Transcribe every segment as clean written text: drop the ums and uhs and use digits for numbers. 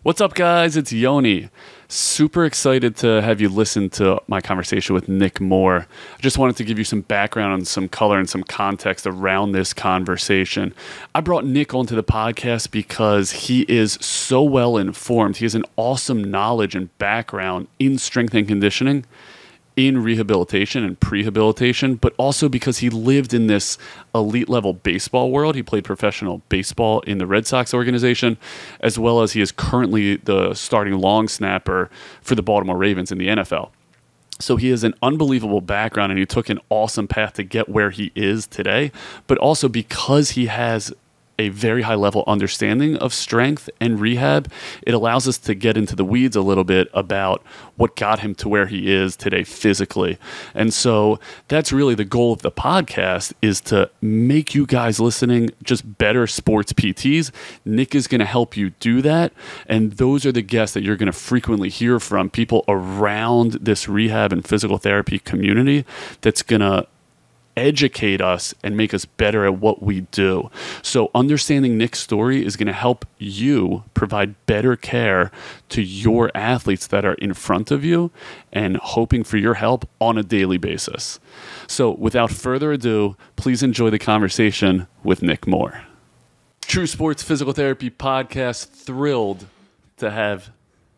What's up, guys? It's Yoni. Super excited to have you listen to my conversation with Nick Moore. I just wanted to give you some background and some color and some context around this conversation. I brought Nick onto the podcast because he is so well informed. He has an awesome knowledge and background in strength and conditioning, in rehabilitation and prehabilitation, but also because he lived in this elite level baseball world. He played professional baseball in the Red Sox organization, as well as he is currently the starting long snapper for the Baltimore Ravens in the NFL. So he has an unbelievable background, and he took an awesome path to get where he is today, but also because he has a very high level understanding of strength and rehab, it allows us to get into the weeds a little bit about what got him to where he is today physically. And so that's really the goal of the podcast, is to make you guys listening just better sports PTs. Nick is going to help you do that. And those are the guests that you're going to frequently hear from, people around this rehab and physical therapy community that's going to educate us and make us better at what we do. So understanding Nick's story is going to help you provide better care to your athletes that are in front of you and hoping for your help on a daily basis. So without further ado, please enjoy the conversation with Nick Moore. True Sports Physical Therapy Podcast, thrilled to have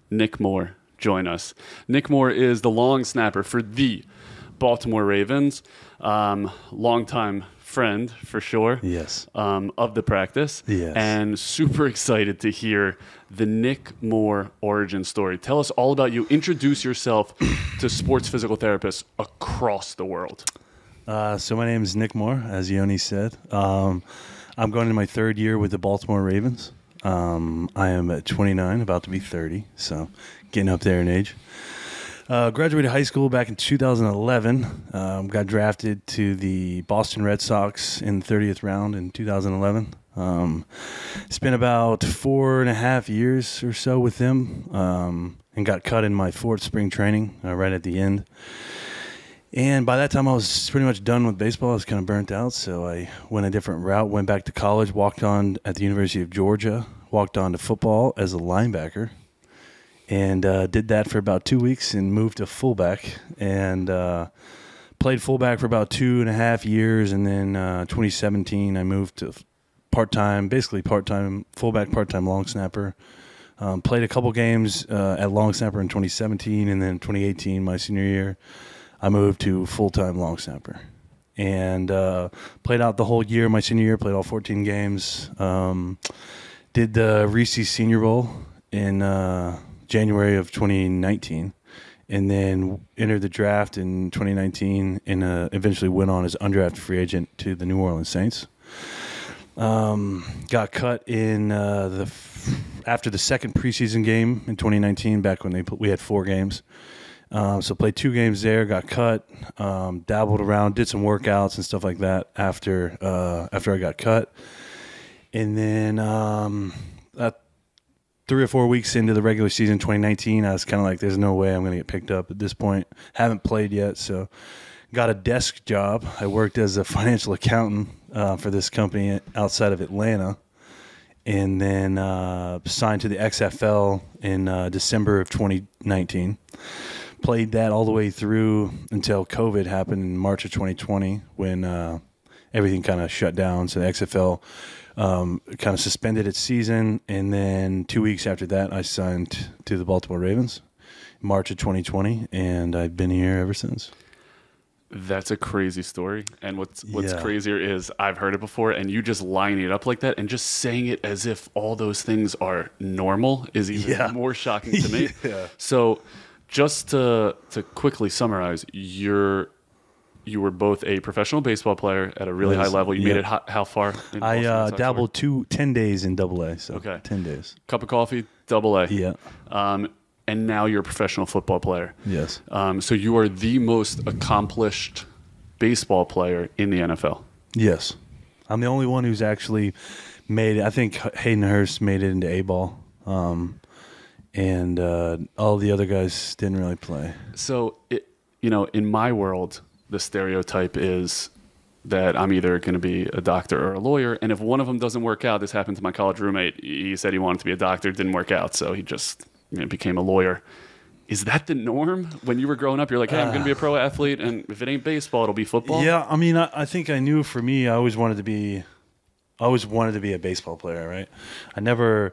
Nick Moore join us. Nick Moore is the long snapper for the Baltimore Ravens, longtime friend for sure. Yes. Of the practice. Yes. And super excited to hear the Nick Moore origin story. Tell us all about you. Introduce yourself to sports physical therapists across the world. So my name is Nick Moore, as Yoni said. I'm going into my third year with the Baltimore Ravens. I am at 29, about to be 30, so getting up there in age. Graduated high school back in 2011. Got drafted to the Boston Red Sox in the 30th round in 2011. Spent about 4.5 years or so with them, and got cut in my fourth spring training right at the end. And by that time, I was pretty much done with baseball. I was kind of burnt out, so I went a different route, went back to college, walked on at the University of Georgia, walked on to football as a linebacker. And did that for about 2 weeks and moved to fullback and played fullback for about 2.5 years. And then 2017, I moved to basically part-time fullback, part-time long snapper. Played a couple games at long snapper in 2017, and then 2018, my senior year, I moved to full-time long snapper. And played out the whole year, my senior year, played all 14 games. Did the Reese's Senior Bowl in January of 2019, and then entered the draft in 2019 and eventually went on as undrafted free agent to the New Orleans Saints. Got cut in after the second preseason game in 2019, back when we had 4 games. So played 2 games there, got cut, dabbled around, did some workouts and stuff like that after I got cut. And then 3 or 4 weeks into the regular season 2019, I was kind of like, there's no way I'm going to get picked up at this point. Haven't played yet, so got a desk job. I worked as a financial accountant for this company outside of Atlanta, and then signed to the XFL in December of 2019. Played that all the way through until COVID happened in March of 2020, when everything kind of shut down. So the XFL kind of suspended its season, and then 2 weeks after that, I signed to the Baltimore Ravens, March of 2020, and I've been here ever since. That's a crazy story, and what's crazier is I've heard it before, and you just lining it up like that and just saying it as if all those things are normal is even more shocking to me. So just to quickly summarize, you were both a professional baseball player at a really high level. You made it how far? I dabbled 10 days in AA, so 10 days. Cup of coffee, AA. Yeah. And now you're a professional football player. Yes. So you are the most accomplished baseball player in the NFL. Yes. I'm the only one who's actually made it. I think Hayden Hurst made it into A-ball. And all the other guys didn't really play. So, in my world, the stereotype is that I'm either going to be a doctor or a lawyer. And if one of them doesn't work out, this happened to my college roommate. He said he wanted to be a doctor, didn't work out, so he just became a lawyer. Is that the norm when you were growing up? You're like, hey, I'm going to be a pro athlete, and if it ain't baseball, it'll be football. Yeah, I mean, I think I knew for me, I always wanted to be a baseball player, right? I never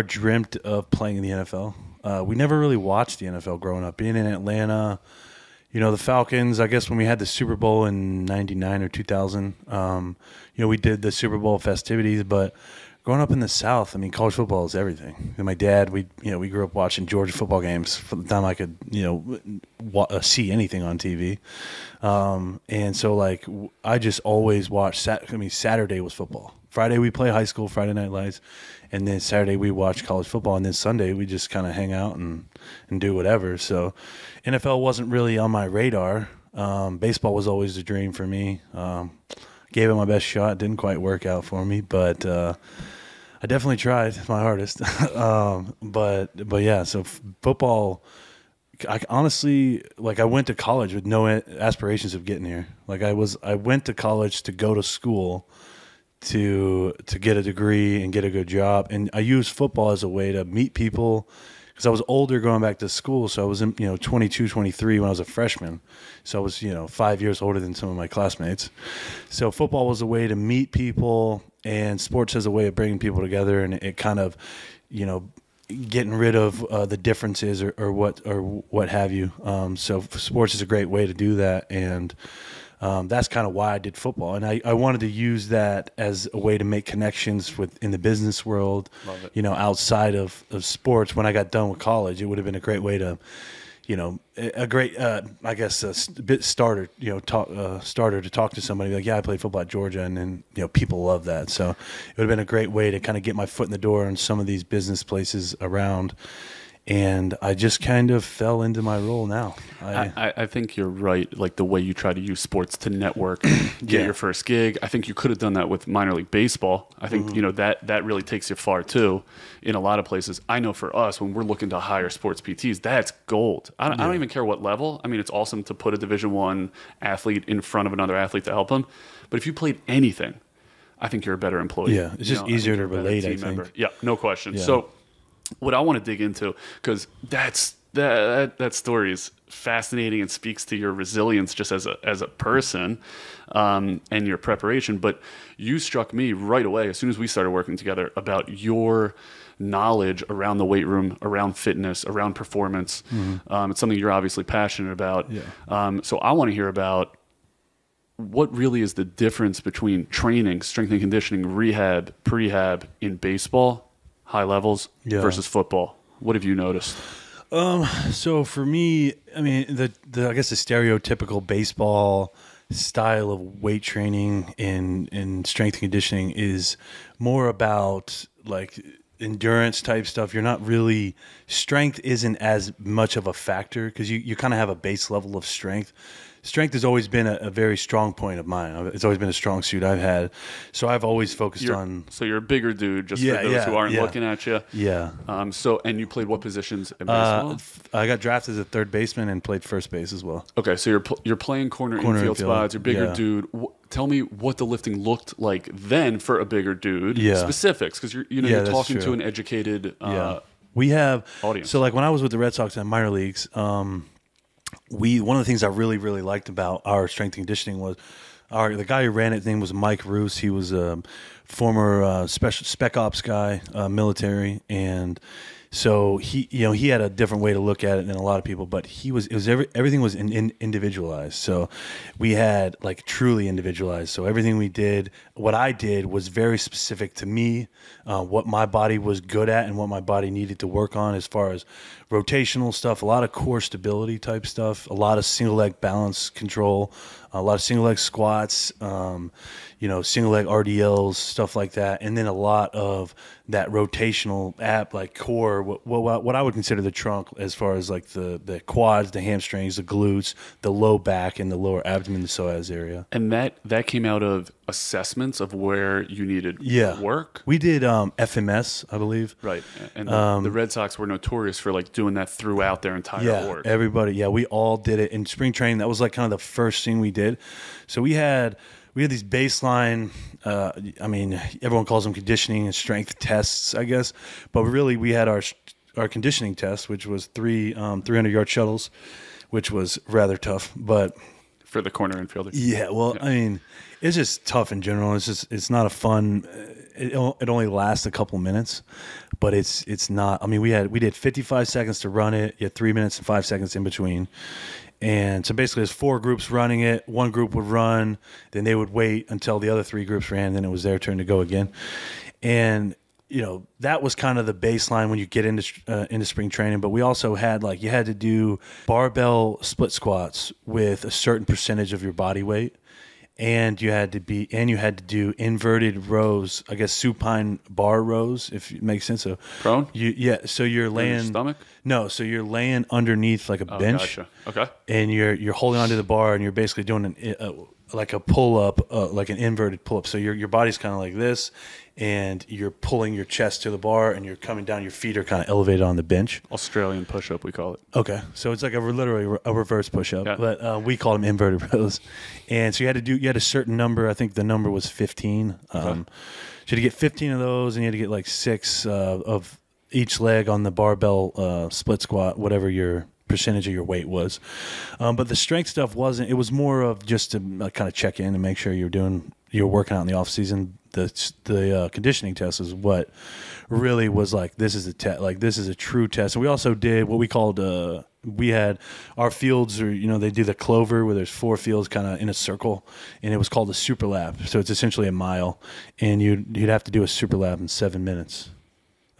dreamt of playing in the NFL. We never really watched the NFL growing up. Being in Atlanta, the Falcons, I guess when we had the Super Bowl in 99 or 2000, we did the Super Bowl festivities, but growing up in the South, I mean, college football is everything. And my dad, we grew up watching Georgia football games from the time I could, see anything on TV. And so, like, I just always watched. Saturday was football. Friday we play high school Friday Night Lights, and then Saturday we watch college football, and then Sunday we just kind of hang out and do whatever. So, NFL wasn't really on my radar. Baseball was always a dream for me. Gave it my best shot. Didn't quite work out for me, but I definitely tried my hardest. But yeah, so football, I honestly, like, I went to college with no aspirations of getting here. Like, I went to college to go to school to get a degree and get a good job. And I used football as a way to meet people, because I was older going back to school. So I was in, 22, 23 when I was a freshman. So I was, 5 years older than some of my classmates. So football was a way to meet people, and sports as a way of bringing people together. And it kind of, getting rid of the differences or what have you. So sports is a great way to do that. And that's kind of why I did football. And I wanted to use that as a way to make connections in the business world, outside of sports. When I got done with college, it would have been a great way to, a great, I guess, a bit starter, starter to talk to somebody like, yeah, I played football at Georgia. And then, people love that. So it would have been a great way to kind of get my foot in the door in some of these business places around. And I just kind of fell into my role now. I think you're right. Like, the way you try to use sports to network, get your first gig. I think you could have done that with minor league baseball. I think, that really takes you far too in a lot of places. I know for us, when we're looking to hire sports PTs, that's gold. I don't even care what level. I mean, it's awesome to put a Division I athlete in front of another athlete to help them. But if you played anything, I think you're a better employee. Yeah, it's just easier to relate, I think. Member. Yeah, no question. Yeah. So what I want to dig into, because that story is fascinating and speaks to your resilience just as a person, and your preparation. But you struck me right away as soon as we started working together about your knowledge around the weight room, around fitness, around performance. Mm-hmm. It's something you're obviously passionate about. Yeah. So I want to hear about what really is the difference between training, strength and conditioning, rehab, prehab in baseball, high levels, versus football. What have you noticed? So for me, I mean, I guess the stereotypical baseball style of weight training and strength and conditioning is more about, like, endurance type stuff. You're not really, strength isn't as much of a factor, because you kind of have a base level of strength. Strength has always been a very strong point of mine. It's always been a strong suit I've had. So I've always focused on... So you're a bigger dude, just for those who aren't looking at you. Yeah. And you played what positions in baseball? I got drafted as a third baseman and played first base as well. Okay, so you're playing corner infield spots. You're a bigger dude. Tell me what the lifting looked like then for a bigger dude. Yeah. Specifics, because you're talking to an educated we have audience. So, like, when I was with the Red Sox in minor leagues, one of the things I really, really liked about our strength and conditioning was the guy who ran it, his name was Mike Roos. He was a former spec ops guy, military, and so he had a different way to look at it than a lot of people. But everything was individualized. So we had, like, truly individualized. So everything we did, what I did, was very specific to me, what my body was good at and what my body needed to work on as far as rotational stuff, a lot of core stability type stuff, a lot of single leg balance control, a lot of single leg squats, single leg RDLs, stuff like that, and then a lot of that rotational like core, what I would consider the trunk, as far as, like, the quads, the hamstrings, the glutes, the low back, and the lower abdomen, the psoas area. And that came out of assessments of where you needed work? We did FMS, I believe. Right. And the Red Sox were notorious for, like, doing that throughout their entire org. Everybody. Yeah, we all did it in spring training. That was, like, kind of the first thing we did. So we had we had these baseline, I mean, everyone calls them conditioning and strength tests, I guess. But really, we had our conditioning test, which was 300-yard shuttles, which was rather tough. But for the corner infielder. Yeah, well, I mean, it's just tough in general. It's not a fun. It only lasts a couple minutes, but it's not. I mean, we did 55 seconds to run it. You had 3 minutes and 5 seconds in between. And so basically, there's 4 groups running it. One group would run, then they would wait until the other 3 groups ran, and then it was their turn to go again. And that was kind of the baseline when you get into spring training. But we also had you had to do barbell split squats with a certain percentage of your body weight, and you had to do inverted rows. I guess supine bar rows, if it makes sense. So prone. So you're laying your stomach. No, so you're laying underneath like a bench. Gotcha. Okay. And you're holding onto the bar, and you're basically doing like a pull up, like an inverted pull up. So your body's kind of like this, and you're pulling your chest to the bar, and you're coming down. Your feet are kind of elevated on the bench. Australian push up, we call it. Okay, so it's like literally a reverse push up, Yeah. but we call them inverted rows. And so you had a certain number. I think the number was 15. So you had to get 15 of those, and you had to get like 6 of each leg on the barbell split squat, whatever your percentage of your weight was. But the strength stuff wasn't. It was more of just to kind of check in and make sure you're working out in the off season. The conditioning test is what really was like. This is a test. Like this is a true test. And we also did what we called. We had our fields, or they do the clover where there's 4 fields kind of in a circle, and it was called a super lap. So it's essentially a mile, and you'd have to do a super lap in 7 minutes.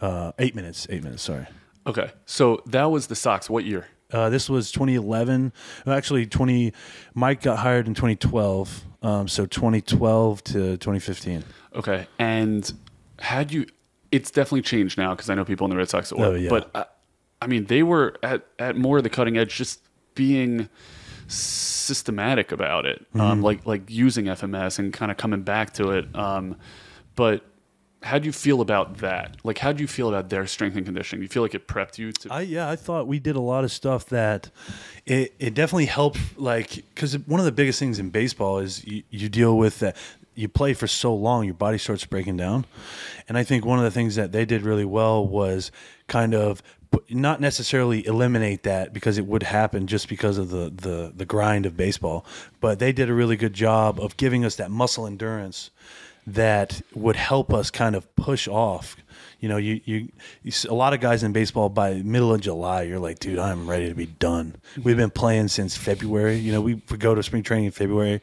8 minutes. 8 minutes. Sorry. Okay, so that was the Sox. What year? This was 2011. Actually, Mike got hired in 2012. So 2012 to 2015. Okay, and it's definitely changed now because I know people in the Red Sox. But I mean, they were at more of the cutting edge, just being systematic about it, like using FMS and kind of coming back to it. But how do you feel about that? Like, how do you feel about their strength and conditioning? Do you feel like it prepped you to? I thought we did a lot of stuff that it definitely helped. Because one of the biggest things in baseball is you deal with that. You play for so long, your body starts breaking down. And I think one of the things that they did really well was kind of not necessarily eliminate that, because it would happen just because of the grind of baseball. But they did a really good job of giving us that muscle endurance that would help us kind of push off. You a lot of guys in baseball, by middle of July, you're like, dude, I'm ready to be done. We've been playing since February. We go to spring training in February,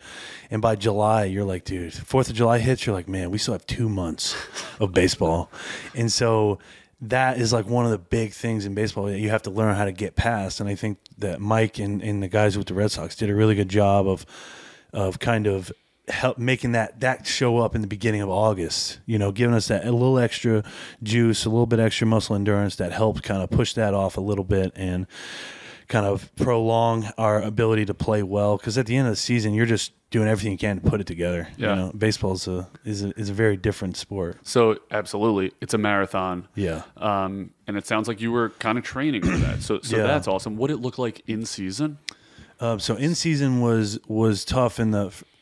and by July, you're like, dude, 4th of July hits, you're like, man, we still have 2 months of baseball. And so that is like one of the big things in baseball that you have to learn how to get past. And I think that Mike and the guys with the Red Sox did a really good job of kind of help making that show up in the beginning of August, giving us that a little extra juice, a little bit extra muscle endurance that helped kind of push that off a little bit and kind of prolong our ability to play well. Because at the end of the season, you're just doing everything you can to put it together. Yeah. Baseball is a very different sport. So absolutely, it's a marathon. Yeah. And it sounds like you were kind of training for that. So Yeah. That's awesome. What did it look like in season? So in season was tough.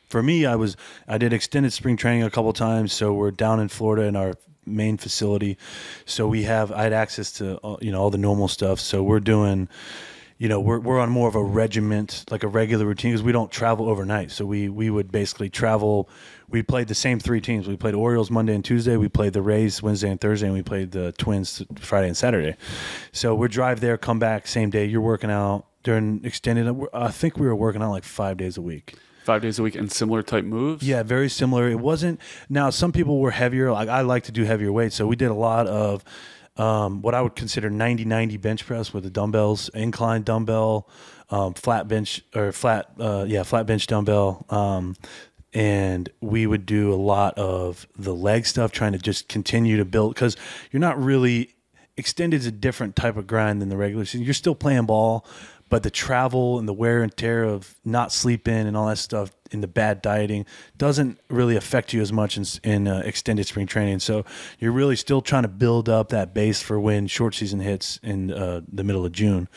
For me, I did extended spring training a couple times. So we're down in Florida in our main facility. So I had access to all the normal stuff. So we're doing, we're on more of a regiment, like a regular routine, because we don't travel overnight. So we would basically travel. We played the same 3 teams. We played Orioles Monday and Tuesday. We played the Rays Wednesday and Thursday, and we played the Twins Friday and Saturday. So we drive there, come back same day. You're working out during extended. I think we were working out like 5 days a week. 5 days a week and similar type moves? Yeah, very similar. It wasn't. Now, some people were heavier. Like I like to do heavier weights, so we did a lot of what I would consider 90-90 bench press with the dumbbells, incline dumbbell, flat bench dumbbell, and we would do a lot of the leg stuff, trying to just continue to build, because you're not really extended is a different type of grind than the regular season. You're still playing ball, but the travel and the wear and tear of not sleeping and all that stuff and the bad dieting doesn't really affect you as much in extended spring training. So you're really still trying to build up that base for when short season hits in the middle of June.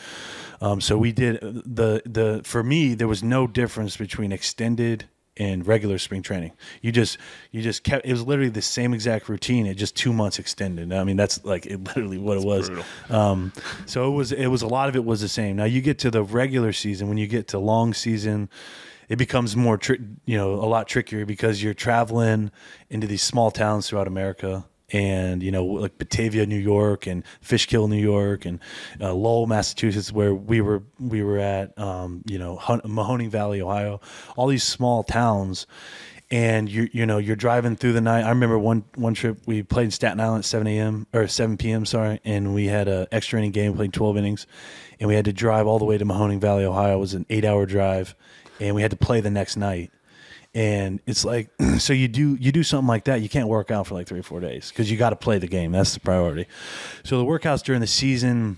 So we did for me, there was no difference between extended in regular spring training. You just kept, it was literally the same exact routine. It just 2 months extended. I mean, that's like literally what it was. So it was a lot of it was the same. Now you get to the regular season, when you get to long season, it becomes more, a lot trickier because you're traveling into these small towns throughout America. And, like Batavia, New York, and Fishkill, New York, and Lowell, Massachusetts, where we were at, Mahoning Valley, Ohio, all these small towns. And you're driving through the night. I remember one trip we played in Staten Island at 7 p.m. And we had an extra inning game, played 12 innings, and we had to drive all the way to Mahoning Valley, Ohio. It was an 8-hour drive, and we had to play the next night. And it's like, so you do something like that, you can't work out for like 3 or 4 days because you got to play the game. That's the priority. So the workouts during the season,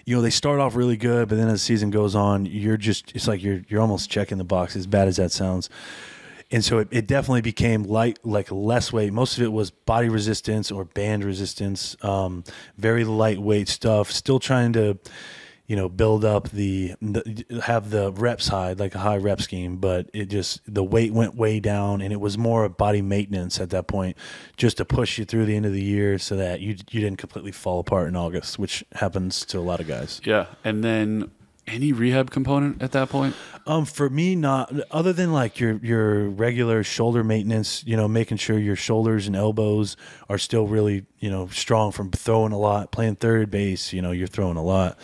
they start off really good, but then as the season goes on, it's like you're almost checking the box, as bad as that sounds. And so it definitely became less weight. Most of it was body resistance or band resistance, very lightweight stuff, still trying to, build up have the reps high, like a high rep scheme, but the weight went way down, and it was more of body maintenance at that point, just to push you through the end of the year so that you didn't completely fall apart in August, which happens to a lot of guys. Yeah. And then any rehab component at that point? For me, not, other than like your regular shoulder maintenance, making sure your shoulders and elbows are still really, strong from throwing a lot, playing third base, you're throwing a lot.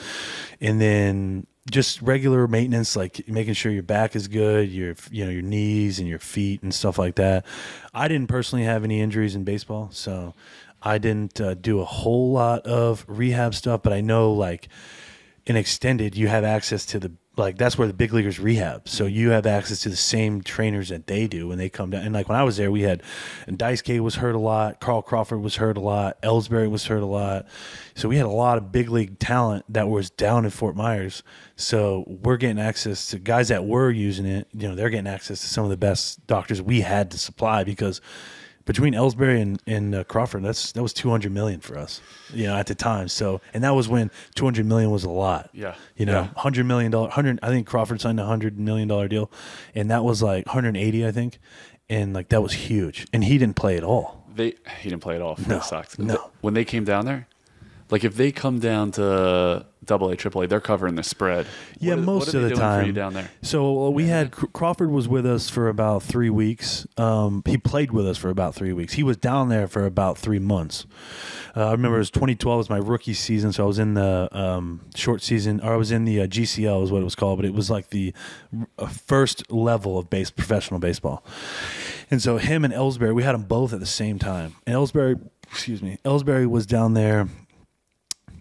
And then just regular maintenance, like making sure your back is good, your knees and your feet and stuff like that. I didn't personally have any injuries in baseball, so I didn't do a whole lot of rehab stuff, but I know like in extended, you have access to that's where the big leaguers rehab. So you have access to the same trainers that they do when they come down. And like when I was there, we had, and Daisuke was hurt a lot, Carl Crawford was hurt a lot, Ellsbury was hurt a lot. So we had a lot of big league talent that was down in Fort Myers. So we're getting access to guys that were using it. They're getting access to some of the best doctors we had to supply, because between Ellsbury and Crawford, that was $200 million for us, at the time. So, and that was when $200 million was a lot. Yeah. $100 million, I think Crawford signed a $100 million deal, and that was like 180, I think, and like that was huge. And he didn't play at all. He didn't play at all for the Sox. No. When they came down there, like if they come down to AA, AAA, they're covering the spread. Yeah, most of the time. For you down there? So we had Crawford was with us for about 3 weeks. He played with us for about 3 weeks. He was down there for about 3 months. I remember it was 2012 was my rookie season, so I was in the short season, or I was in the GCL is what it was called, but it was like the first level of professional baseball. And so him and Ellsbury, we had them both at the same time. And Ellsbury was down there.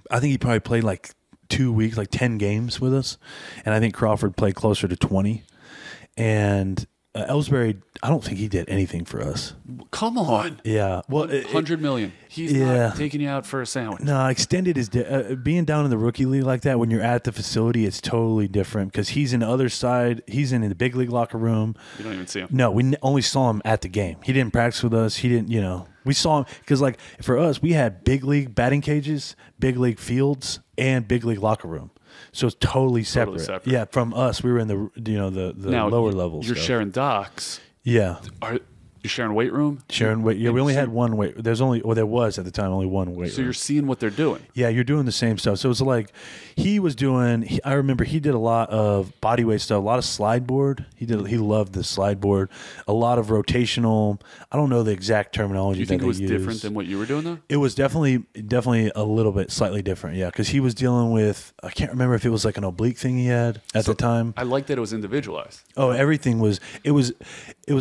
I think he probably played like 2 weeks, like 10 games with us. And I think Crawford played closer to 20. And Ellsbury, I don't think he did anything for us. Come on. Yeah. Well, $100 million. He's not taking you out for a sandwich. No, extended is being down in the rookie league like that. When you're at the facility, it's totally different because he's in the other side. He's in the big league locker room. You don't even see him. No, we only saw him at the game. He didn't practice with us. He didn't, we saw him because, like, for us, we had big league batting cages, big league fields, and big league locker room. So it's totally separate. Yeah, from us, we were in the now, lower levels. You're sharing docks. Yeah. You're sharing weight room? Sharing weight. Yeah, we only had one weight. There was at the time only one weight room. So you're seeing what they're doing. Yeah, you're doing the same stuff. So it's like I remember he did a lot of body weight stuff, a lot of slide board. He loved the slide board, a lot of rotational. I don't know the exact terminology. Do you think it was different than what you were doing though? It was definitely a little bit slightly different. Yeah, because he was dealing with, I can't remember if it was like an oblique thing he had at the time. I like that it was individualized. Oh, everything was. It was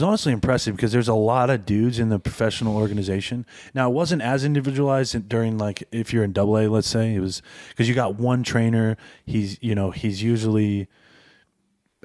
honestly impressive because there's a lot of dudes in the professional organization. Now, it wasn't as individualized during, like, if you're in AA, let's say. It was because you got one trainer. He's usually,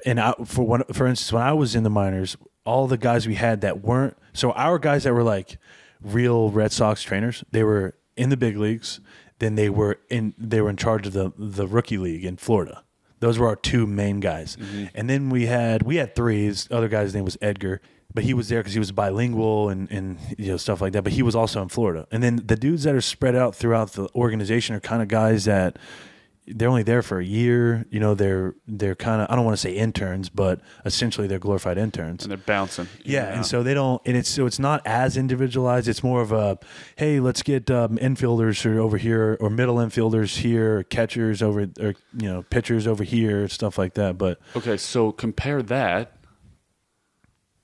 and for instance, when I was in the minors, all the guys we had that weren't, so our guys that were like real Red Sox trainers, they were in the big leagues. Then they were in charge of the rookie league in Florida. Those were our two main guys. Mm-hmm. And then we had three. His other guy's name was Edgar, but he was there because he was bilingual and stuff like that. But he was also in Florida. And then the dudes that are spread out throughout the organization are kind of guys that they're only there for a year. You know, they're kind of, I don't want to say interns, but essentially they're glorified interns. And they're bouncing. Yeah, and so they don't, and it's not as individualized. It's more of a, hey, let's get infielders over here, or middle infielders here, or catchers over, or pitchers over here, stuff like that. But okay, so compare that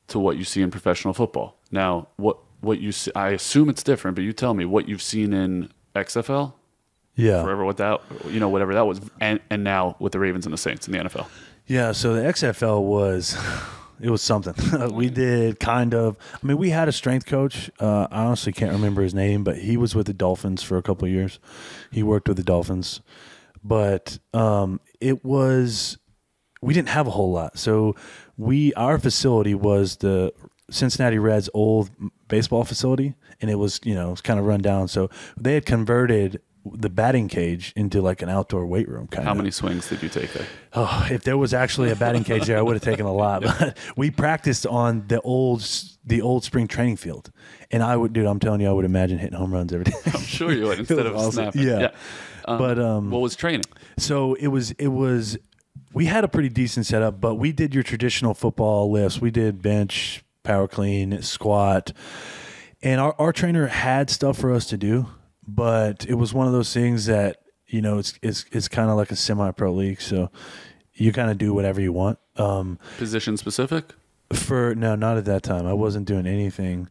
to what you see in professional football. Now, what you see, I assume it's different, but you tell me what you've seen in XFL. Yeah. Forever whatever that was, and now with the Ravens and the Saints in the NFL. Yeah, so the XFL was something. We did kind of. I mean, we had a strength coach. I honestly can't remember his name, but he was with the Dolphins for a couple of years. He worked with the Dolphins, but it was. We didn't have a whole lot. So our facility was the Cincinnati Reds' old baseball facility, and it was it was kind of run down. So they had converted the batting cage into like an outdoor weight room kind of. How many swings did you take there? Oh, if there was actually a batting cage there, I would have taken a lot. But we practiced on the old spring training field, and I'm telling you, I would imagine hitting home runs every day. I'm sure you would instead of awesome. snapping. Yeah. But what was training? So it was. We had a pretty decent setup, but we did your traditional football lifts. We did bench, power clean, squat, and our trainer had stuff for us to do. But it was one of those things that, it's kind of like a semi-pro league, so you kind of do whatever you want. Position specific? No, not at that time. I wasn't doing anything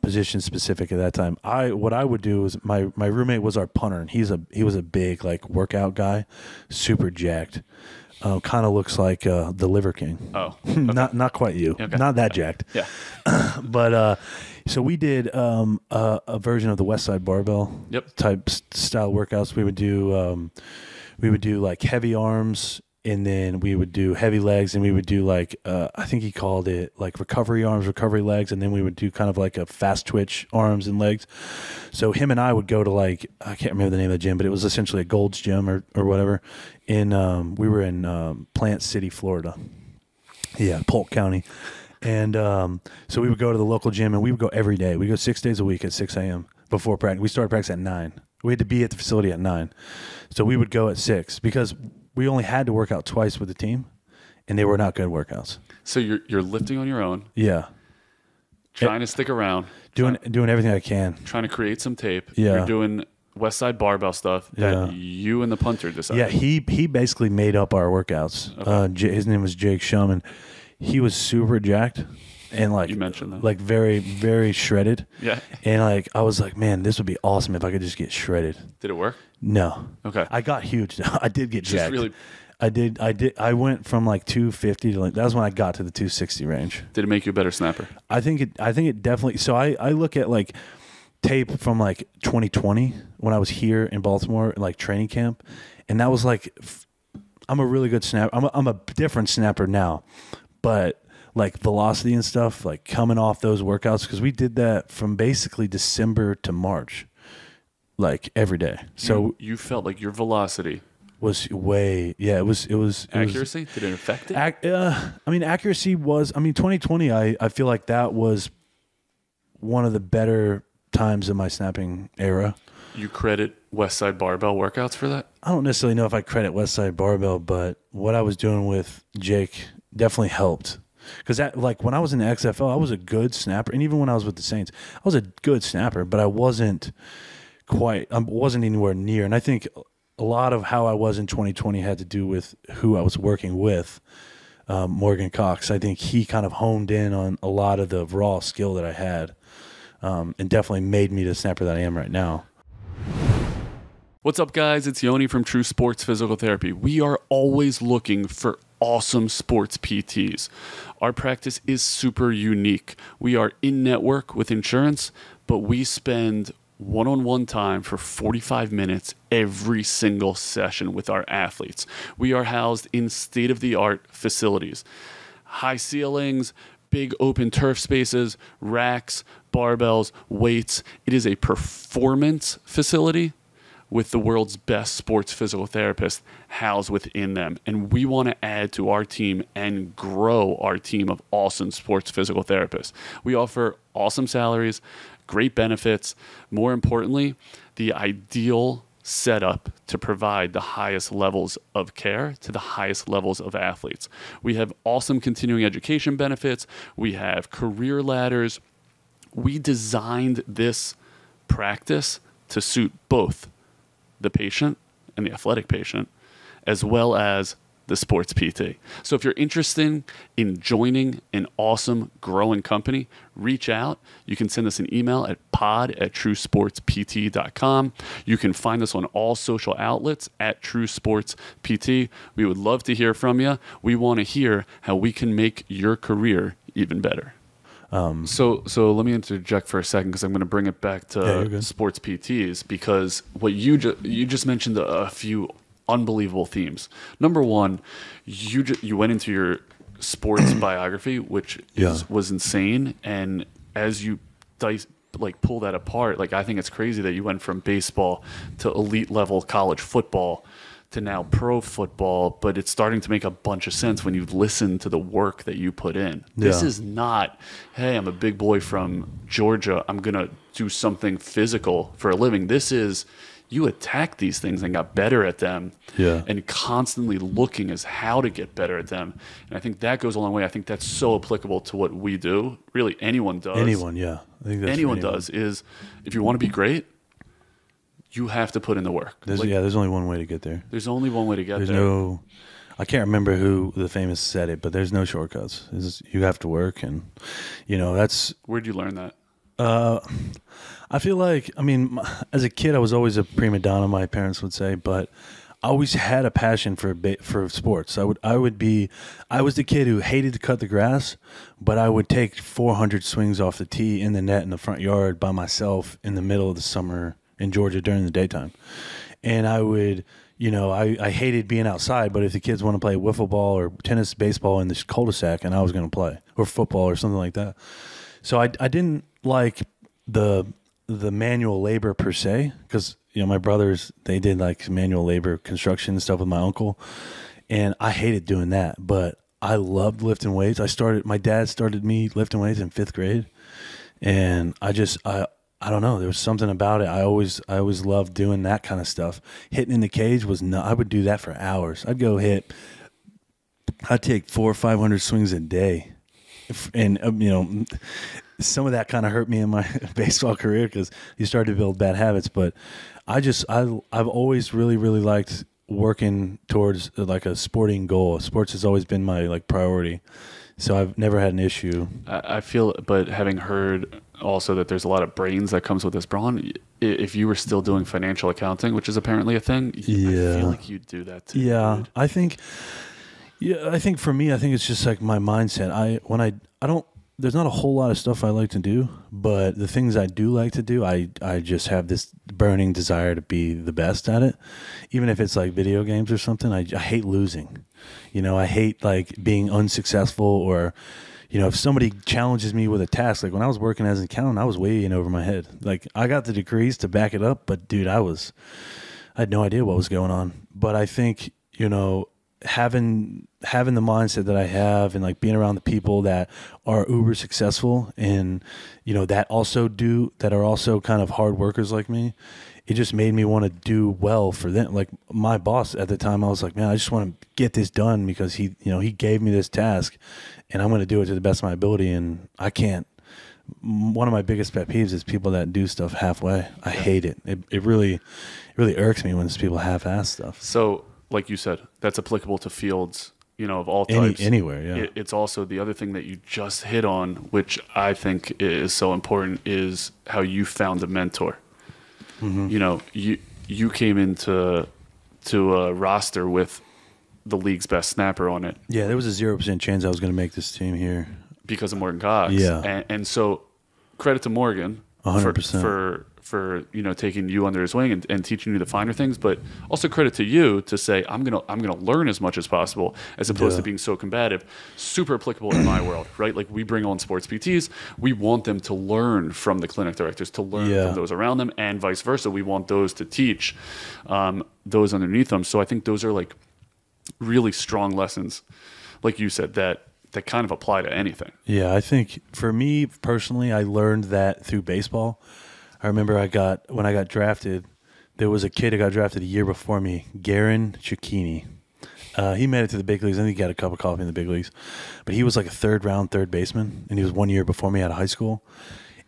position specific at that time. What I would do is my roommate was our punter, and he was a big like workout guy, super jacked. Kind of looks like the Liver King. Oh, okay. Not quite you. Okay. Not that jacked. Yeah. But so we did a version of the West Side Barbell type style workouts. We would do like heavy arms, and then we would do heavy legs, and we would do like I think he called it like recovery arms, recovery legs, and then we would do kind of like a fast twitch arms and legs. So him and I would go to like, I can't remember the name of the gym, but it was essentially a Gold's Gym or whatever. We were in Plant City, Florida. Yeah, Polk County. And so we would go to the local gym, and we would go every day. We go 6 days a week at 6 a.m. before practice. We started practice at 9. We had to be at the facility at 9. So we would go at 6 because we only had to work out twice with the team, and they were not good workouts. So you're lifting on your own. Yeah. Trying to stick around. Doing everything I can. Trying to create some tape. Yeah. You're doing West Side Barbell stuff that you and the punter decided. Yeah, he basically made up our workouts. Okay. His name was Jake Shum, and he was super jacked and like you mentioned that. Like very, very shredded. Yeah. And like I was like, man, this would be awesome if I could just get shredded. Did it work? No. Okay. I got huge. I did get jacked. Really... I did. I went from like 250 to like, that was when I got to the 260 range. Did it make you a better snapper? I think it definitely. So I look at like tape from like 2020 when I was here in Baltimore, like training camp, and that was like, I'm a really good snapper. I'm a different snapper now, but like velocity and stuff, like coming off those workouts, because we did that from basically December to March, like every day. So you felt like your velocity was way, yeah, it was accuracy. Did it affect it? I mean, accuracy was. I mean, 2020. I feel like that was one of the better times in my snapping era. You credit West Side Barbell workouts for that? I don't necessarily know if I credit West Side Barbell, but what I was doing with Jake definitely helped. Because like when I was in the XFL, I was a good snapper, and even when I was with the Saints, I was a good snapper, but I wasn't anywhere near. And I think a lot of how I was in 2020 had to do with who I was working with, Morgan Cox. I think he kind of honed in on a lot of the raw skill that I had, and definitely made me the snapper that I am right now. What's up, guys? It's Yoni from True Sports Physical Therapy. We are always looking for awesome sports PTs. Our practice is super unique. We are in-network with insurance, but we spend one-on-one time for 45 minutes every single session with our athletes. We are housed in state-of-the-art facilities. High ceilings, big open turf spaces, racks, barbells, weights. It is a performance facility with the world's best sports physical therapists housed within them. And we want to add to our team and grow our team of awesome sports physical therapists. We offer awesome salaries, great benefits. More importantly, the ideal set up to provide the highest levels of care to the highest levels of athletes. We have awesome continuing education benefits. We have career ladders. We designed this practice to suit both the patient and the athletic patient, as well as the sports PT. So if you're interested in joining an awesome growing company, reach out. You can send us an email at pod@truesportspt.com. You can find us on all social outlets at truesportspt. We would love to hear from you. We want to hear how we can make your career even better. So let me interject for a second, because I'm going to bring it back to sports PTs, because what you just mentioned a few unbelievable themes. Number one, you went into your sports biography, which was insane, and as you pull that apart, I think it's crazy that you went from baseball to elite level college football to now pro football, but it's starting to make a bunch of sense when you listen to the work that you put in. This is not, hey, I'm a big boy from Georgia, I'm going to do something physical for a living. This is, you attacked these things and got better at them, and constantly looking as how to get better at them. And I think that goes a long way. I think that's so applicable to what we do. Really, anyone does. I think that's anyone does. Is if you want to be great, you have to put in the work. There's only one way to get there. There's only one way to get there. I can't remember who the famous said it, but there's no shortcuts. You have to work, and that's. Where'd you learn that? I feel like, as a kid, I was always a prima donna, my parents would say, but I always had a passion for sports. I was the kid who hated to cut the grass, but I would take 400 swings off the tee in the net in the front yard by myself in the middle of the summer in Georgia during the daytime. And I would, I hated being outside, but if the kids want to play wiffle ball or tennis, baseball in this cul-de-sac, and I was going to play, or football or something like that. So I didn't like the manual labor per se, because my brothers, they did manual labor construction and stuff with my uncle, and I hated doing that, but I loved lifting weights. My dad started me lifting weights in 5th grade, and I don't know, there was something about it. I always loved doing that kind of stuff. Hitting in the cage I would do that for hours. I'd take 400 or 500 swings a day, and some of that kind of hurt me in my baseball career, because you start to build bad habits. But I've always really, really liked working towards a sporting goal. Sports has always been my priority. So I've never had an issue. I feel, but having heard also that there's a lot of brains that comes with this, Braun, if you were still doing financial accounting, which is apparently a thing, I feel like you'd do that too. Yeah, dude. I think for me, it's just my mindset. There's not a whole lot of stuff I like to do, but the things I do like to do, I just have this burning desire to be the best at it. Even if it's video games or something, I hate losing. I hate being unsuccessful, or if somebody challenges me with a task. When I was working as an accountant, I was way in over my head. I got the degrees to back it up, but dude, I had no idea what was going on. But I think, having the mindset that I have, and being around the people that are uber successful, and that are also kind of hard workers like me, it just made me want to do well for them. My boss at the time, I was like, man, I just want to get this done, because he gave me this task, and I'm going to do it to the best of my ability. And I can't. One of my biggest pet peeves is people that do stuff halfway. I hate it. It really irks me when people half-ass stuff. So, like you said, that's applicable to fields, of all types. Anywhere, yeah. It's also the other thing that you just hit on, which I think is so important, is how you found a mentor. Mm-hmm. You came into a roster with the league's best snapper on it. Yeah, there was a 0% chance I was going to make this team here. Because of Morgan Cox. Yeah. And so credit to Morgan 100%. for taking you under his wing and teaching you the finer things, but also credit to you to say I'm gonna learn as much as possible, as opposed to being so combative. Super applicable in my world, right? We bring on sports PTs, we want them to learn from the clinic directors, to learn from those around them, and vice versa. We want those to teach those underneath them. So I think those are really strong lessons, like you said, that kind of apply to anything. Yeah, I think for me personally, I learned that through baseball. I remember when I got drafted, there was a kid who got drafted a year before me, Garen Cicchini. He made it to the big leagues. I think he got a cup of coffee in the big leagues. But he was like a third-round third baseman, and he was 1 year before me out of high school.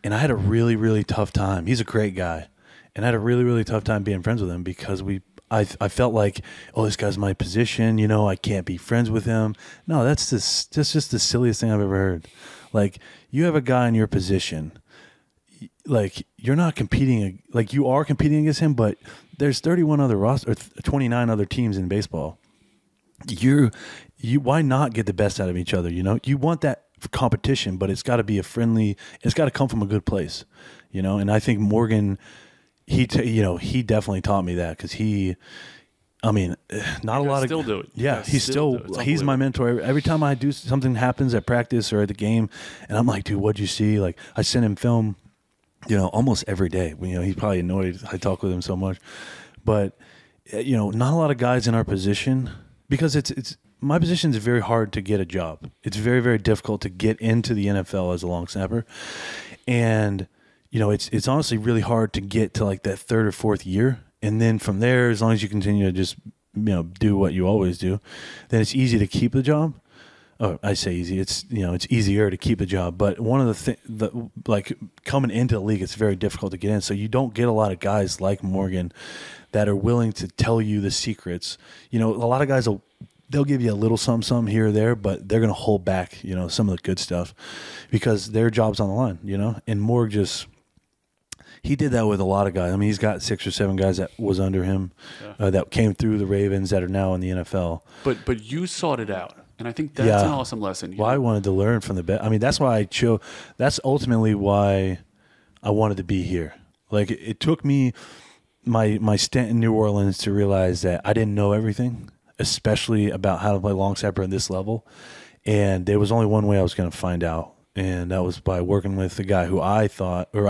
And I had a really, really tough time. He's a great guy. And I had a really, really tough time being friends with him because I felt like, oh, this guy's my position. You know, I can't be friends with him. No, that's just the silliest thing I've ever heard. Like, you have a guy in your position. Like, you're not competing. Like, you are competing against him, but there's 31 other or 29 other teams in baseball. Why not get the best out of each other? You know, you want that competition, but it's got to be it's got to come from a good place, you know? And I think Morgan, he definitely taught me that because not a lot of, still do it. Yeah, he's my mentor. Every time I do something happens at practice or at the game and I'm like, dude, what'd you see? Like, I send him film, you know, almost every day. You know, he's probably annoyed I talk with him so much, but you know, not a lot of guys in our position. Because my position is very hard to get a job. It's very, very difficult to get into the NFL as a long snapper. And, you know, it's honestly really hard to get to like that third or fourth year. And then from there, as long as you continue to just, you know, do what you always do, then it's easy to keep the job. Oh, I say easy. It's, you know, it's easier to keep a job. But one of the things, like coming into the league, it's very difficult to get in. So you don't get a lot of guys like Morgan that are willing to tell you the secrets. You know, a lot of guys they'll give you a little something here or there, but they're going to hold back, you know, some of the good stuff because their job's on the line, you know. And Morg he did that with a lot of guys. I mean, he's got 6 or 7 guys that was under him that came through the Ravens that are now in the NFL. But you sought it out. And I think that's an awesome lesson. Well, I wanted to learn from the best. I mean, that's why I chose. That's ultimately why I wanted to be here. Like, it took me my stint in New Orleans to realize that I didn't know everything, especially about how to play long snapper at this level. And there was only one way I was going to find out, and that was by working with the guy who I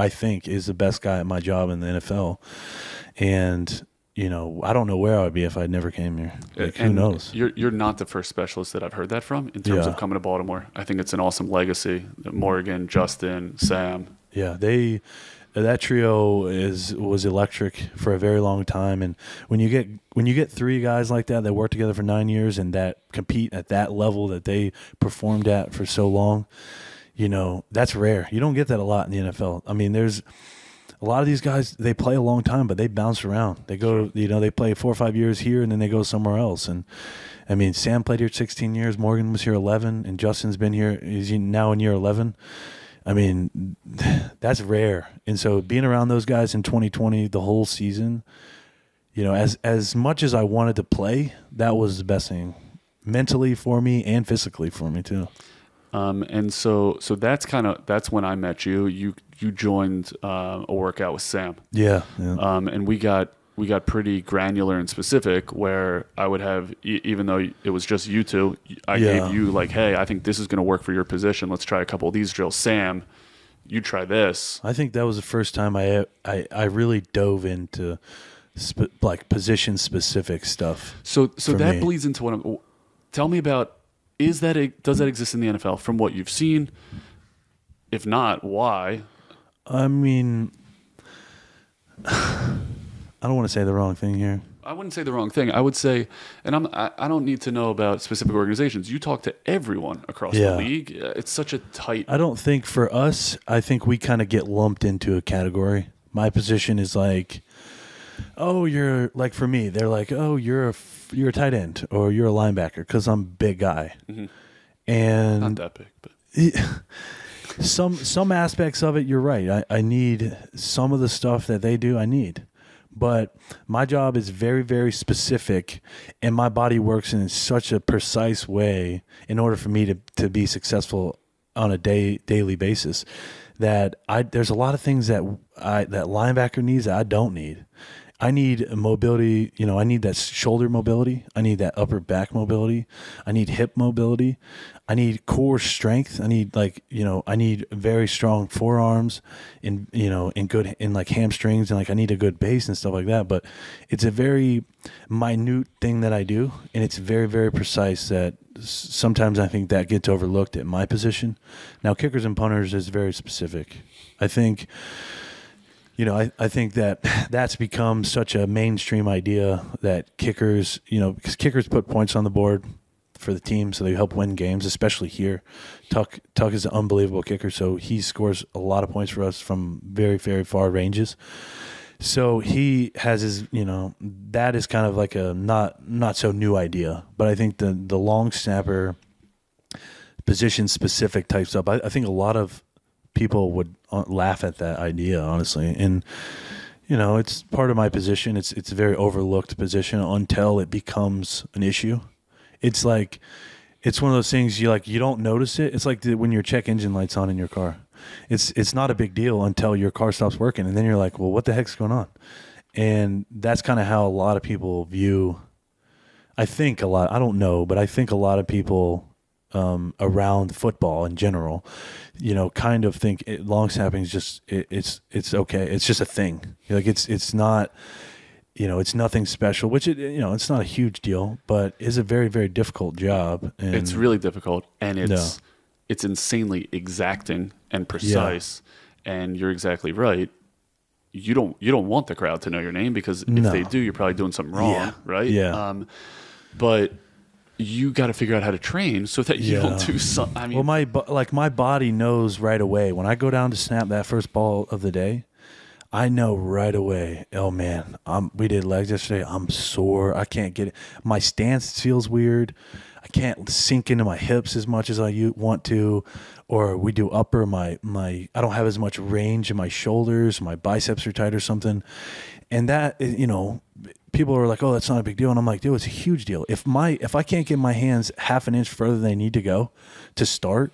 think is the best guy at my job in the NFL. And you know, I don't know where I would be if I never came here. Like, who knows? You're not the first specialist that I've heard that from in terms of coming to Baltimore. I think it's an awesome legacy. Morgan, Justin, Sam. Yeah, that trio was electric for a very long time. And when you get 3 guys like that work together for 9 years and that compete at that level that they performed at for so long, you know, that's rare. You don't get that a lot in the NFL. I mean, there's a lot of these guys, they play a long time, but they bounce around. They go, you know, they play 4 or 5 years here, and then they go somewhere else. And, I mean, Sam played here 16 years. Morgan was here 11, and Justin's been here. He's now in year 11. I mean, that's rare. And so being around those guys in 2020, the whole season, you know, as much as I wanted to play, that was the best thing mentally for me and physically for me, too. And so that's when I met you. You joined a workout with Sam. Yeah. And we got pretty granular and specific where I would have, even though it was just you two, I gave you like, hey, I think this is going to work for your position. Let's try a couple of these drills. Sam, you try this. I think that was the first time I really dove into like position specific stuff. So that bleeds into what tell me about. Does that exist in the NFL from what you've seen? If not, why? I mean, I don't want to say the wrong thing here. I wouldn't say the wrong thing. I would say, and I don't need to know about specific organizations. You talk to everyone across the league. It's such a tight. I don't think for us, I think we kind of get lumped into a category. My position is like, oh, you're like, for me, they're like, oh, you're a tight end or you're a linebacker because I'm a big guy. Mm-hmm. And not that big, but some aspects of it, you're right. I need some of the stuff that they do. I need, but my job is very, very specific, and my body works in such a precise way in order for me to be successful on a daily basis. That there's a lot of things that linebacker needs that I don't need. I need mobility, you know, I need that shoulder mobility. I need that upper back mobility. I need hip mobility. I need core strength. I need I need very strong forearms and, you know, in like hamstrings, and like I need a good base and stuff like that. But it's a very minute thing that I do, and it's very, very precise that sometimes I think that gets overlooked at my position. Now, kickers and punters is very specific. I think I think that that's become such a mainstream idea that kickers, because kickers put points on the board for the team, so they help win games, especially here. Tuck is an unbelievable kicker, so he scores a lot of points for us from very, very far ranges. So he has his, that is kind of like a not so new idea. But I think the long snapper position specific type stuff, I think a lot of people would laugh at that idea, honestly. And it's part of my position. It's a very overlooked position until it becomes an issue. It's like, it's one of those things you don't notice it. It's like when your check engine light's on in your car. It's not a big deal until your car stops working, and then you're like, well, what the heck's going on? And that's kind of how a lot of people view. I don't know, but I think a lot of people around football in general, kind of think long snapping is just it's okay. It's just a thing. Like it's not. It's nothing special, which it's not a huge deal, but it's a very, very difficult job. And it's really difficult, and it's insanely exacting and precise. Yeah. And you're exactly right. You don't want the crowd to know your name, because if they do, you're probably doing something wrong, right? Yeah. But you got to figure out how to train so that you don't do something. I mean, well, my body knows right away when I go down to snap that first ball of the day. I know right away, oh man, we did legs yesterday. I'm sore. I can't get it. My stance feels weird. I can't sink into my hips as much as I want to. Or we do upper, I don't have as much range in my shoulders. My biceps are tight or something. And that, people are like, oh, that's not a big deal. And I'm like, dude, it's a huge deal. If I can't get my hands half an inch further than they need to go to start,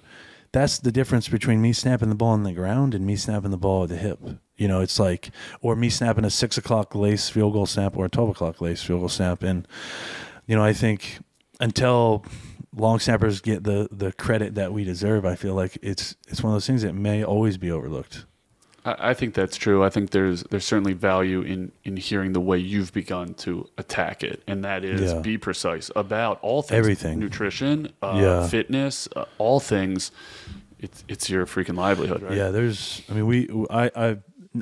that's the difference between me snapping the ball on the ground and me snapping the ball at the hip. It's like, or me snapping a 6 o'clock lace field goal snap or a 12 o'clock lace field goal snap. And, I think until long snappers get the credit that we deserve, I feel like it's one of those things that may always be overlooked. I think that's true. I think there's certainly value in hearing the way you've begun to attack it, and that is be precise about all things. Everything. Nutrition, fitness, all things. It's your freaking livelihood, right? Yeah,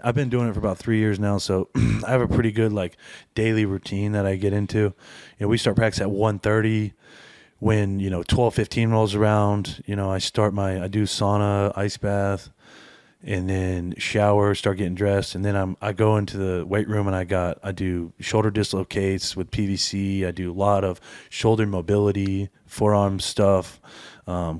I've been doing it for about 3 years now, so I have a pretty good daily routine that I get into. We start practice at 1:30. When 12:15 rolls around, I do sauna, ice bath, and then shower, start getting dressed, and then I go into the weight room and I do shoulder dislocates with PVC. I do a lot of shoulder mobility, forearm stuff.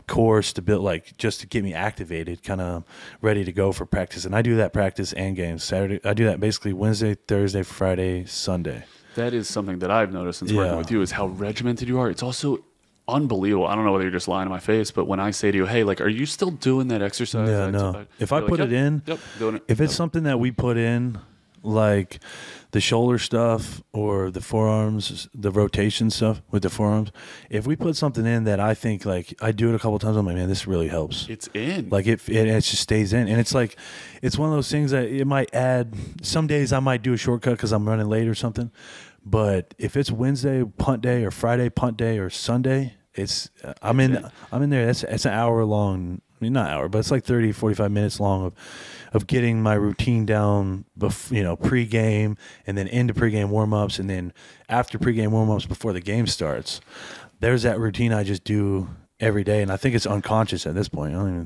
Core to build, just to get me activated, kind of ready to go for practice. And I do that practice and games. Saturday, I do that basically Wednesday, Thursday, Friday, Sunday. That is something that I've noticed since working with you, is how regimented you are. It's also unbelievable. I don't know whether you're just lying to my face, but when I say to you, hey, are you still doing that exercise? Yeah, no. If I put it in, doing it. If it's something that we put in, like the shoulder stuff or the forearms, the rotation stuff with the forearms, if we put something in that I think I do it a couple of times, I'm like, man, this really helps. It's in. It just stays in. And it's it's one of those things that it might add. Some days I might do a shortcut because I'm running late or something. But if it's Wednesday punt day or Friday punt day or Sunday, I'm in there. It's an hour long. I mean, not hour, but it's 30, 45 minutes long of getting my routine down, pre-game, and then into pre-game warm-ups, and then after pre-game warm-ups before the game starts. There's that routine I just do every day, and I think it's unconscious at this point. I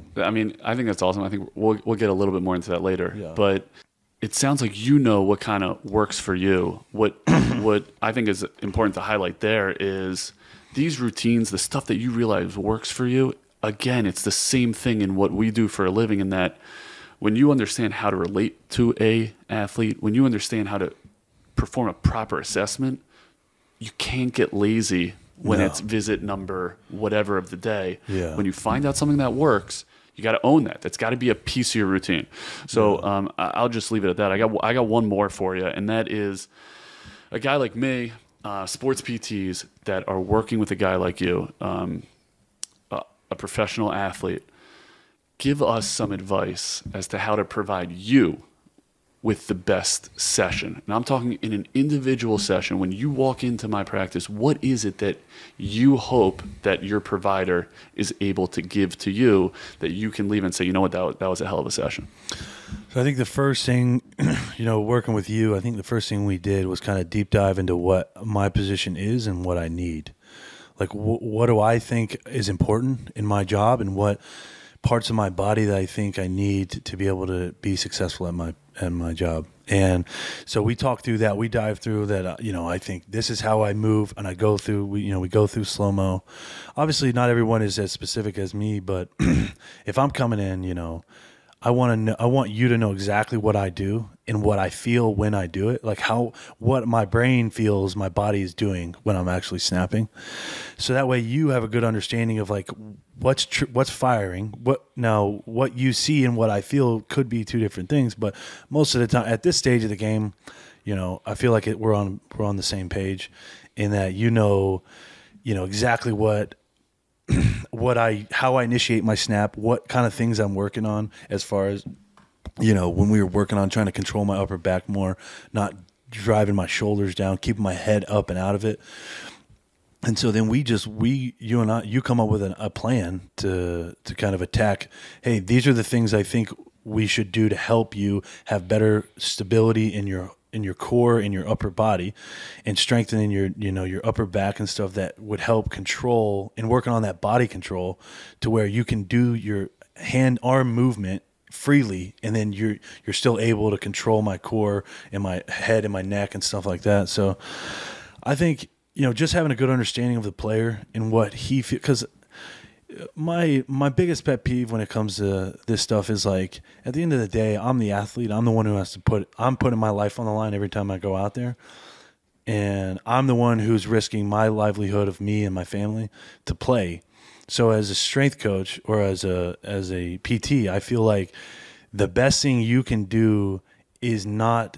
think that's awesome. I think we'll get a little bit more into that later. Yeah. But it sounds like what kind of works for you. What I think is important to highlight there is these routines, the stuff that you realize works for you. Again, it's the same thing in what we do for a living, in that when you understand how to relate to a athlete, when you understand how to perform a proper assessment, you can't get lazy when it's visit number whatever of the day. Yeah. When you find out something that works, you got to own that. That's got to be a piece of your routine. So I'll just leave it at that. I got one more for you, and that is a guy like me, sports PTs that are working with a guy like you, a professional athlete. Give us some advice as to how to provide you with the best session. And I'm talking in an individual session. When you walk into my practice, what is it that you hope that your provider is able to give to you that you can leave and say, you know what, that was a hell of a session? So I think the first thing, working with you, I think the first thing we did was kind of deep dive into what my position is and what I need. Like, what do I think is important in my job, and what parts of my body that I think I need to be able to be successful at my job. And so we talked through that. We dive through that. I think this is how I move, and I go through. We go through slow mo. Obviously, not everyone is as specific as me, but if I'm coming in, I want you to know exactly what I do and what I feel when I do it, like what my brain feels my body is doing when I'm actually snapping. So that way you have a good understanding of like what's firing. What you see and what I feel could be two different things, but most of the time at this stage of the game, I feel like we're on the same page in that exactly how I initiate my snap, what kind of things I'm working on as far as, when we were working on trying to control my upper back more, not driving my shoulders down, keeping my head up and out of it. And so then you come up with a plan to kind of attack, hey, these are the things I think we should do to help you have better stability in your core, in your upper body, and strengthening your upper back and stuff that would help control and working on that body control to where you can do your hand arm movement freely, and then you're still able to control my core and my head and my neck and stuff like that. So I think just having a good understanding of the player and what he feels, because my biggest pet peeve when it comes to this stuff is like, at the end of the day, I'm the athlete. I'm the one who has to I'm putting my life on the line every time I go out there. And I'm the one who's risking my livelihood of me and my family to play. So as a strength coach or as a PT, I feel like the best thing you can do is not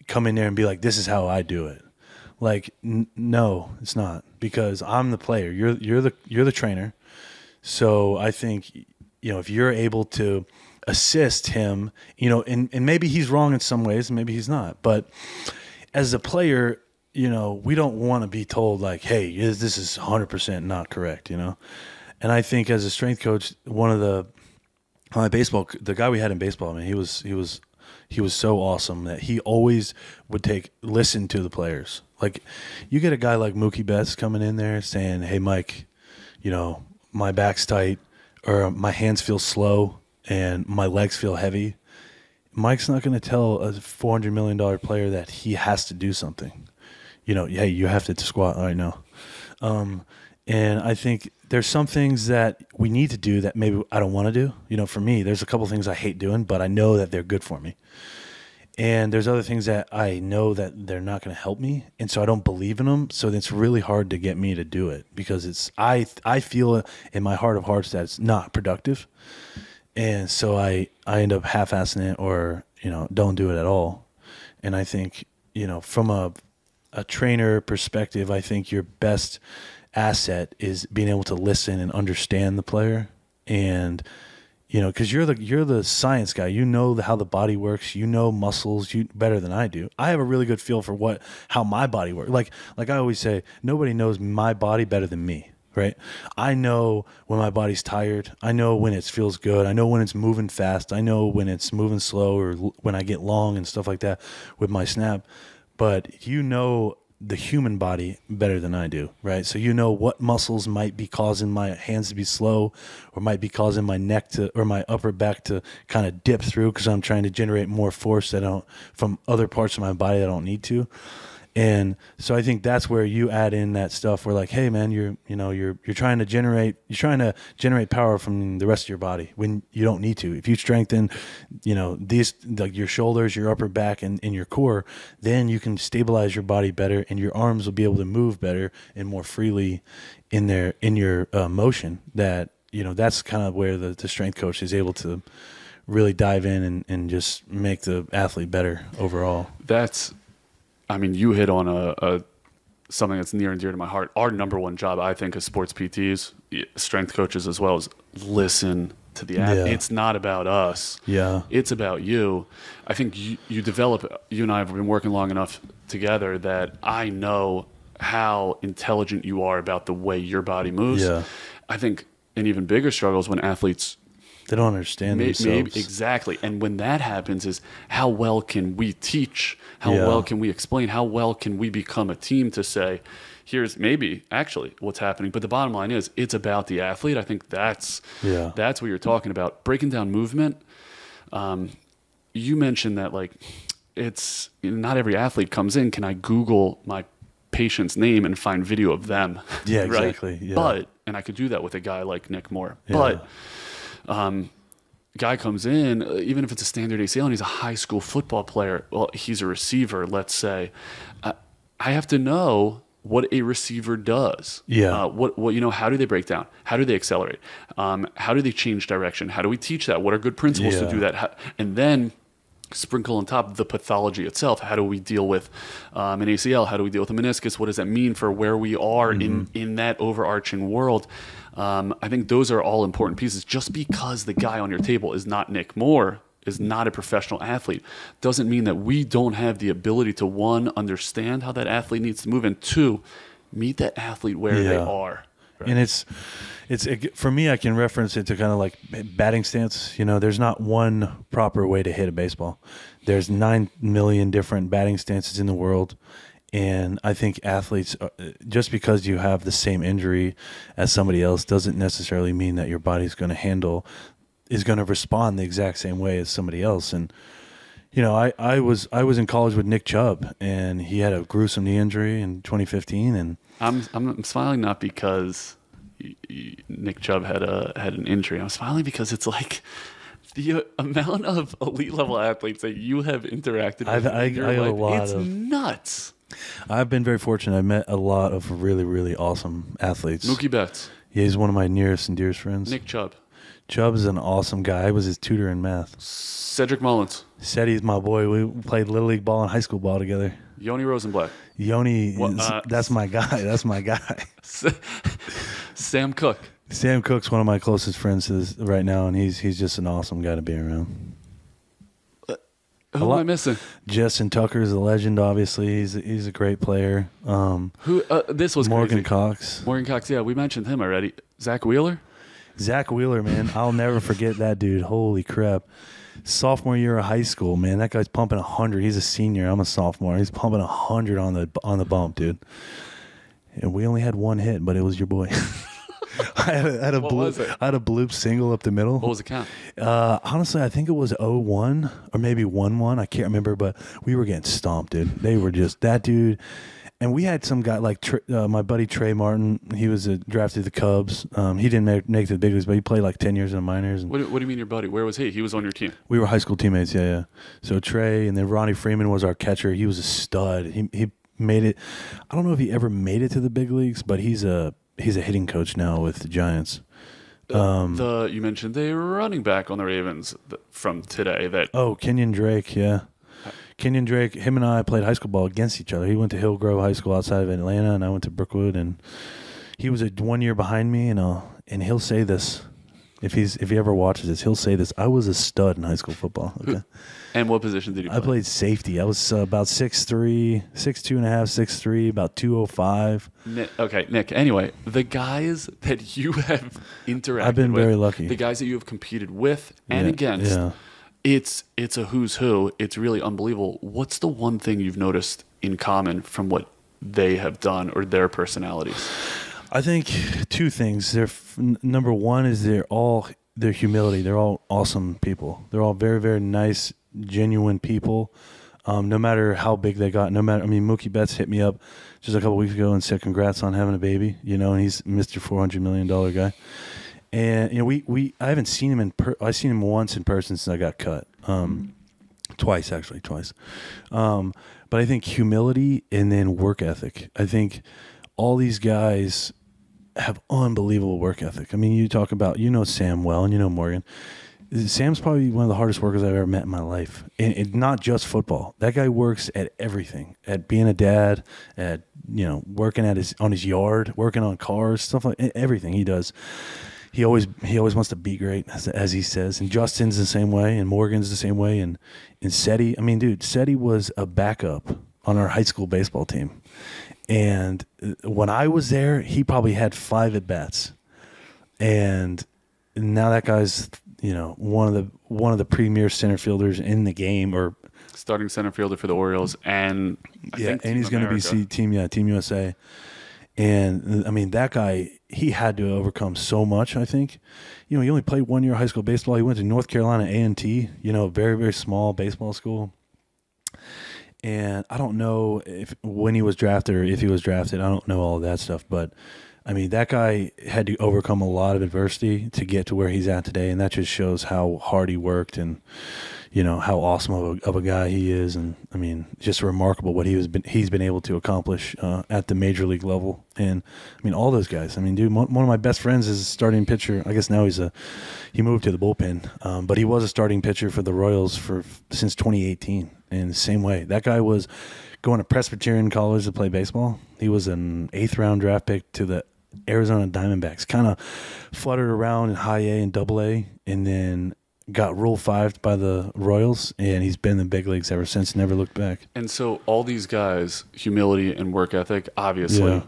come in there and be like, this is how I do it. Like, no, it's not, because I'm the player. You're the trainer. So I think, if you're able to assist him, and maybe he's wrong in some ways, maybe he's not. But as a player, we don't want to be told like, hey, this is 100% not correct, And I think as a strength coach, the guy we had in baseball, man, he was so awesome that he always would listen to the players. Like, you get a guy like Mookie Betts coming in there saying, hey, Mike, my back's tight, or my hands feel slow and my legs feel heavy. Mike's not going to tell a $400 million player that he has to do something. Hey, you have to squat right now. And I think there's some things that we need to do that maybe I don't want to do. For me, there's a couple things I hate doing, but I know that they're good for me. And there's other things that I know that they're not going to help me, and so I don't believe in them. So it's really hard to get me to do it, because I feel in my heart of hearts that it's not productive, and so I end up half-assing it or don't do it at all. And I think from a trainer perspective, I think your best asset is being able to listen and understand the player, and because you're the science guy. How the body works. Muscles better than I do. I have a really good feel for how my body works. Like I always say, nobody knows my body better than me, right? I know when my body's tired. I know when it feels good. I know when it's moving fast. I know when it's moving slow, or when I get long and stuff like that with my snap. But the human body better than I do, right? So what muscles might be causing my hands to be slow, or might be causing my neck or my upper back to kind of dip through because I'm trying to generate more force from other parts of my body that I don't need to. And so I think that's where you add in that stuff where, like, hey man, you're trying to generate power from the rest of your body when you don't need to. If you strengthen, these, like your shoulders, your upper back, and your core, then you can stabilize your body better, and your arms will be able to move better and more freely in your motion. That's kind of where the strength coach is able to really dive in and just make the athlete better overall. You hit on something that's near and dear to my heart. Our number one job, I think, as sports PTs, strength coaches as well, is listen to the athlete. Yeah. It's not about us. Yeah. It's about you. I think you and I have been working long enough together that I know how intelligent you are about the way your body moves. Yeah. I think an even bigger struggle is when athletes They don't understand themselves. Maybe, exactly. And when that happens is how well can we teach? How well can we explain? How well can we become a team to say, here's maybe actually what's happening. But the bottom line is it's about the athlete. I think that's what you're talking about. Breaking down movement. You mentioned that like it's not every athlete comes in. Can I Google my patient's name and find video of them? Yeah, right? exactly. Yeah. And I could do that with a guy like Nick Moore. Yeah. But guy comes in, even if it's a standard ACL and he's a high school football player, well, he's a receiver, let's say. I have to know what a receiver does. Yeah. What how do they break down? How do they accelerate? How do they change direction? How do we teach that? What are good principles to do that? And then sprinkle on top the pathology itself. How do we deal with an ACL? How do we deal with a meniscus? What does that mean for where we are in that overarching world? I think those are all important pieces. Just because the guy on your table is not Nick Moore, is not a professional athlete, doesn't mean that we don't have the ability to, one, understand how that athlete needs to move, and two, meet that athlete where they are. Right? And it's for me, I can reference it to kind of like batting stance. There's not one proper way to hit a baseball. There's 9 million different batting stances in the world. And I think athletes, just because you have the same injury as somebody else doesn't necessarily mean that your body's going to respond the exact same way as somebody else. And I was in college with Nick Chubb, and he had a gruesome knee injury in 2015. And I'm smiling not because Nick Chubb had an injury. I'm smiling because it's like the amount of elite level athletes that you have interacted with. I have a lot it's nuts. I've been very fortunate. I've met a lot of really, really awesome athletes. Mookie Betts. Yeah, he's one of my nearest and dearest friends. Nick Chubb. Chubb's an awesome guy. I was his tutor in math. Cedric Mullins. Ceddy's my boy. We played Little League ball and high school ball together. Yoni Rosenblatt. Yoni, that's my guy. That's my guy. Sam Cook. Sam Cook's one of my closest friends right now, and he's just an awesome guy to be around. Who am I missing? Justin Tucker is a legend, obviously. He's a great player. This was Morgan crazy. Cox. Morgan Cox, yeah, we mentioned him already. Zach Wheeler? Zach Wheeler, man. I'll never forget that dude. Holy crap. Sophomore year of high school, man. That guy's pumping 100. He's a senior. I'm a sophomore. He's pumping 100 on the bump, dude. And we only had one hit, but it was your boy. I had a bloop single up the middle. What was the count? Honestly, I think it was 0-1 or maybe 1-1. I can't remember, but we were getting stomped, dude. They were just that dude. And we had some guy like my buddy Trey Martin. He was drafted to the Cubs. He didn't make it to the big leagues, but he played like 10 years in the minors. And what do you mean your buddy? Where was he? He was on your team. We were high school teammates, yeah. So Trey, and then Ronnie Freeman was our catcher. He was a stud. He made it. I don't know if he ever made it to the big leagues, but he's a hitting coach now with the Giants. You mentioned the running back on the Ravens from today. Kenyon Drake, yeah. Kenyon Drake, him and I played high school ball against each other. He went to Hillgrove High School outside of Atlanta, and I went to Brookwood. And he was 1 year behind me, and he'll say this. If he ever watches this, he'll say this. I was a stud in high school football. Okay. And what position did you play? I played safety. I was about 6'3", 6'2 and a half, 6'3", about 205. Nick. Anyway, the guys that you have interacted with. I've been very lucky. The guys that you have competed with and against. Yeah. It's a who's who. It's really unbelievable. What's the one thing you've noticed in common from what they have done or their personalities? I think two things. Number one is their humility. They're all awesome people. They're all very, very nice, genuine people. No matter how big they got, Mookie Betts hit me up just a couple weeks ago and said congrats on having a baby, and he's Mr. $400 million guy. And I haven't seen him I've seen him once in person since I got cut. Twice. But I think humility and then work ethic. I think all these guys have unbelievable work ethic. I mean, you talk about, Sam well, and Morgan. Sam's probably one of the hardest workers I've ever met in my life. And not just football. That guy works at everything. At being a dad, at, working on his yard, working on cars, stuff like everything he does. He always wants to be great, as he says. And Justin's the same way, and Morgan's the same way, and Seti. I mean, dude, Seti was a backup on our high school baseball team. And when I was there, he probably had 5 at-bats. And now that guy's one of the premier center fielders in the game, or starting center fielder for the Orioles, and I think and he's going to be Team USA. And I mean, that guy, he had to overcome so much. I think, he only played 1 year of high school baseball. He went to North Carolina A&T, very, very small baseball school. And I don't know when he was drafted or if he was drafted. I don't know all of that stuff, but I mean, that guy had to overcome a lot of adversity to get to where he's at today, and that just shows how hard he worked and how awesome of a guy he is. And I mean, just remarkable what he's been able to accomplish at the major league level. And I mean, all those guys. I mean, dude, one of my best friends is a starting pitcher. I guess now he moved to the bullpen, but he was a starting pitcher for the Royals since 2018. And the same way, that guy was going to Presbyterian College to play baseball. He was an 8th round draft pick to the Arizona Diamondbacks, kind of fluttered around in high A and double A, and then got Rule 5'd by the Royals, and he's been in the big leagues ever since, never looked back. And so all these guys, humility and work ethic, obviously,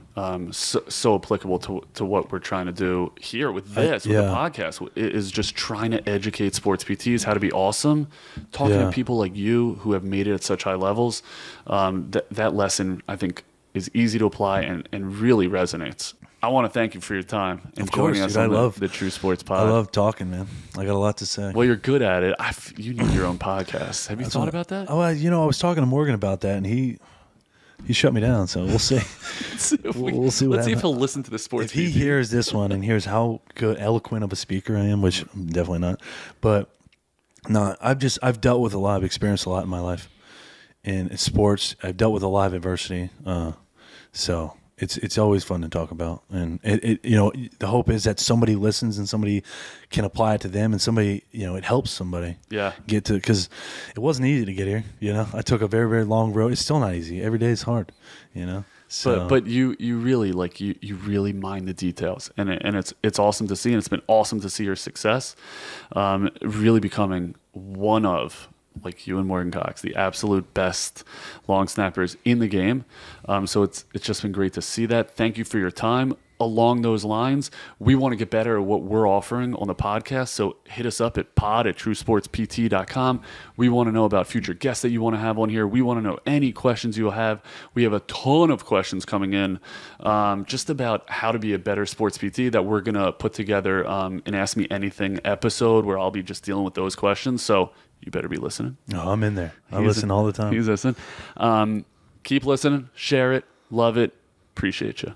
so applicable to what we're trying to do here with the podcast, is just trying to educate sports PTs how to be awesome, talking to people like you who have made it at such high levels. That lesson, I think, is easy to apply and really resonates. I want to thank you for your time and joining us on the True Sports Pod. I love talking, man. I got a lot to say. Well, you're good at it. You need your own podcast. Have you thought about that? Oh, I was talking to Morgan about that, and he shut me down. So we'll see. We'll see. Let's see if he'll listen to the sports. If he hears this one and hears how eloquent of a speaker I am, which I'm definitely not, but no, I've dealt with a lot. I've experienced a lot in my life, in sports. I've dealt with a lot of adversity. So. It's always fun to talk about, and the hope is that somebody listens and somebody can apply it to them, and somebody it helps somebody get to, because it wasn't easy to get here. I took a very, very long road. It's still not easy. Every day is hard. So but you really you really mind the details, and it's awesome to see, and it's been awesome to see your success, really becoming one of, like you and Morgan Cox, the absolute best long snappers in the game. So it's just been great to see that. Thank you for your time. Along those lines, we want to get better at what we're offering on the podcast. So hit us up at pod@truesportspt.com. We want to know about future guests that you want to have on here. We want to know any questions you'll have. We have a ton of questions coming in just about how to be a better sports PT that we're going to put together an Ask Me Anything episode where I'll be just dealing with those questions. So you better be listening. No, I'm in there. I listen all the time. He's listening. Keep listening. Share it. Love it. Appreciate you.